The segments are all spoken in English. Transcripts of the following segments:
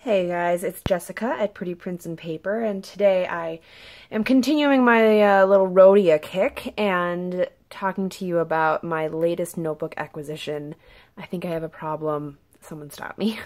Hey guys, it's Jessica at Pretty Prints and Paper, and today I am continuing my little Rhodia kick and talking to you about my latest notebook acquisition. I think I have a problem. Someone stop me.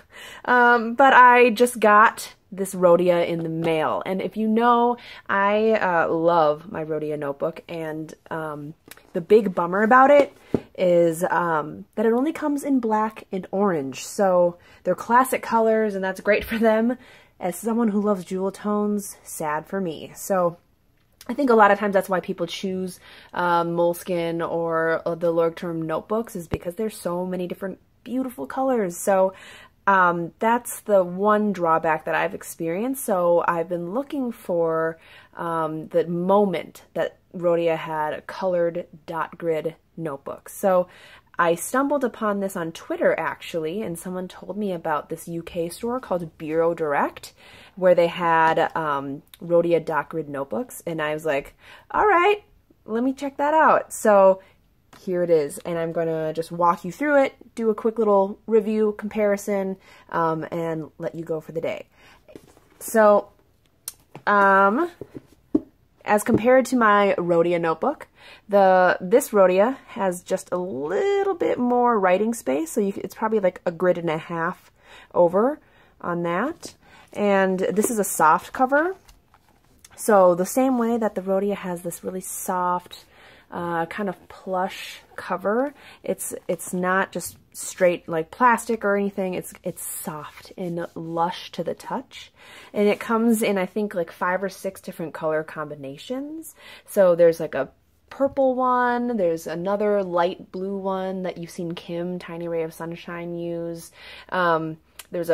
But I just got this Rhodia in the mail, and if you know, I love my Rhodia notebook, and the big bummer about it is that it only comes in black and orange. So they're classic colors, and that's great for them. As someone who loves jewel tones, sad for me. So I think a lot of times that's why people choose Moleskine or the Leuchtturm notebooks, is because there's so many different beautiful colors. So that's the one drawback that I've experienced. So I've been looking for the moment that Rhodia had colored dot grid notebooks. So I stumbled upon this on Twitter actually, and someone told me about this UK store called Bureau Direct, where they had Rhodia dot grid notebooks, and I was like, all right, let me check that out. So here it is, and I'm going to just walk you through it, do a quick little review, comparison, and let you go for the day. So, as compared to my Rhodia notebook, this Rhodia has just a little bit more writing space, so it's probably like a grid and a half over on that. And this is a soft cover, so the same way that the Rhodia has this really soft, kind of plush cover. It's not just straight like plastic or anything. It's soft and lush to the touch, and it comes in I think like 5 or 6 different color combinations. So there's like a purple one, there's another light blue one that you've seen Kim Tiny Ray of Sunshine use. There's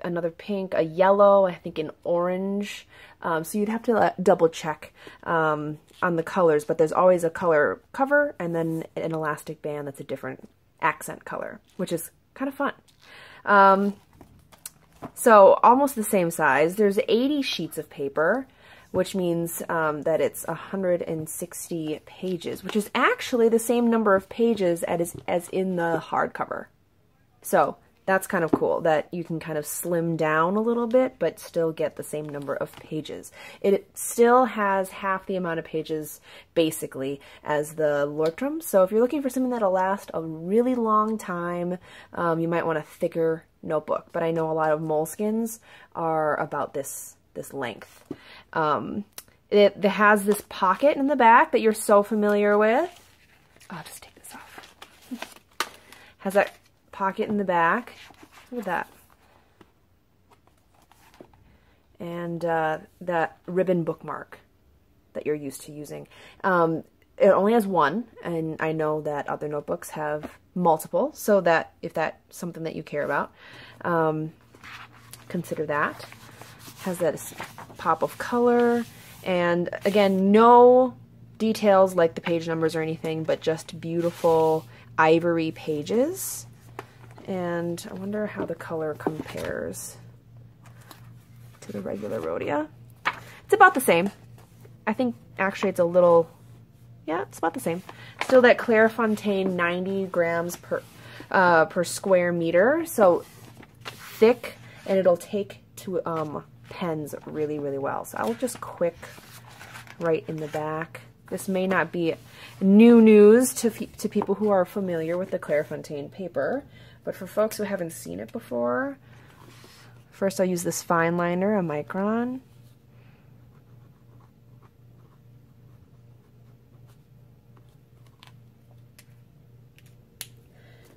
another pink, a yellow, I think an orange. So you'd have to double check on the colors, but there's always a color cover and then an elastic band that's a different accent color, which is kind of fun. So almost the same size. There's 80 sheets of paper, which means that it's 160 pages, which is actually the same number of pages as in the hardcover. So that's kind of cool that you can kind of slim down a little bit, but still get the same number of pages. It still has half the amount of pages, basically, as the Leuchtturm. So if you're looking for something that'll last a really long time, you might want a thicker notebook. But I know a lot of Moleskines are about this length. It has this pocket in the back that you're so familiar with. I'll just take this off. Has that pocket in the back. Look at that. And that ribbon bookmark that you're used to using. It only has one, and I know that other notebooks have multiple, so that if that's something that you care about, consider that. Has that pop of color, and again, no details like the page numbers or anything, but just beautiful ivory pages. And I wonder how the color compares to the regular Rhodia. It's about the same. I think actually it's a little, yeah, it's about the same. Still that Clairefontaine 90 grams per square meter, so thick, and it'll take to pens really, really well. So I'll just quick right in the back. This may not be new news to people who are familiar with the Clairefontaine paper, but for folks who haven't seen it before, first I'll use this fine liner, a micron.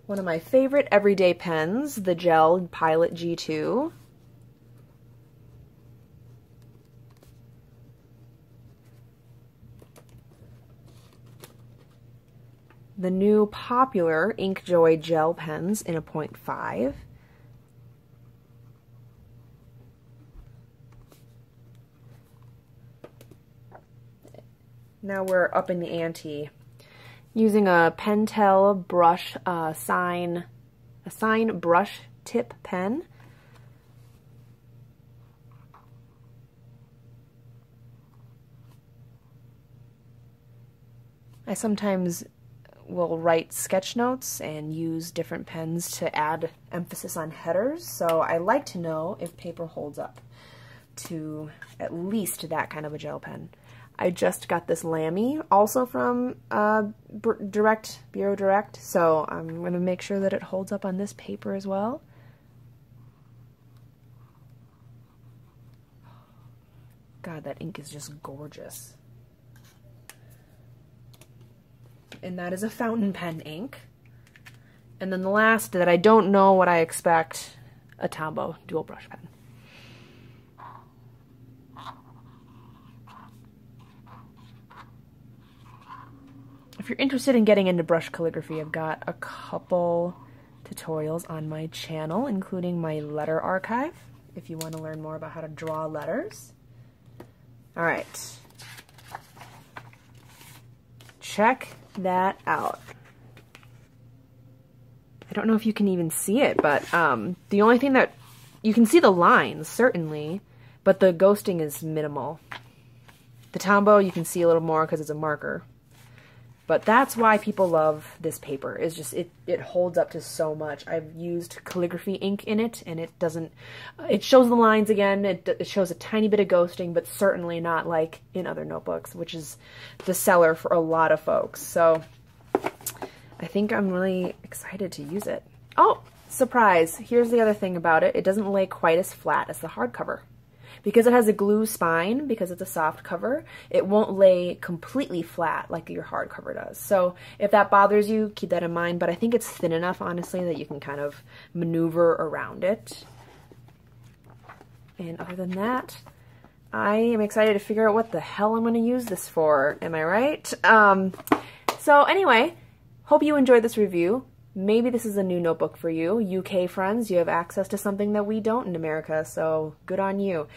One of my favorite everyday pens, the gel Pilot G2. The new popular Inkjoy gel pens in a 0.5. Now we're up in the ante. Using a Pentel brush, sign brush tip pen. I sometimes will write sketch notes and use different pens to add emphasis on headers, so I like to know if paper holds up to at least that kind of a gel pen. I just got this Lamy, also from Bureau Direct, so I'm going to make sure that it holds up on this paper as well. God, that ink is just gorgeous. And that is a fountain pen ink. And then the last that I don't know what I expect, a Tombow dual brush pen. If you're interested in getting into brush calligraphy, I've got a couple tutorials on my channel, including my letter archive, if you want to learn more about how to draw letters. All right. Check that out. I don't know if you can even see it, but the only thing that you can see the lines, certainly, but the ghosting is minimal. The Tombow you can see a little more because it's a marker. But that's why people love this paper, is just it holds up to so much. I've used calligraphy ink in it, and it doesn't, it shows the lines again, it shows a tiny bit of ghosting, but certainly not like in other notebooks, which is the seller for a lot of folks. So I think I'm really excited to use it. Oh, surprise, here's the other thing about it. It doesn't lay quite as flat as the hardcover. Because it has a glue spine, because it's a soft cover, it won't lay completely flat like your hardcover does. So if that bothers you, keep that in mind, but I think it's thin enough, honestly, that you can kind of maneuver around it. And other than that, I am excited to figure out what the hell I'm going to use this for. Am I right? So anyway, hope you enjoyed this review. Maybe this is a new notebook for you. UK friends, you have access to something that we don't in America, so good on you.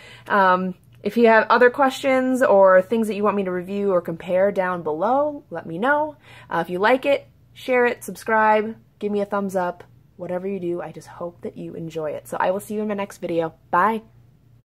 If you have other questions or things that you want me to review or compare down below, let me know. If you like it, share it, subscribe, give me a thumbs up. Whatever you do, I just hope that you enjoy it. So I will see you in my next video. Bye!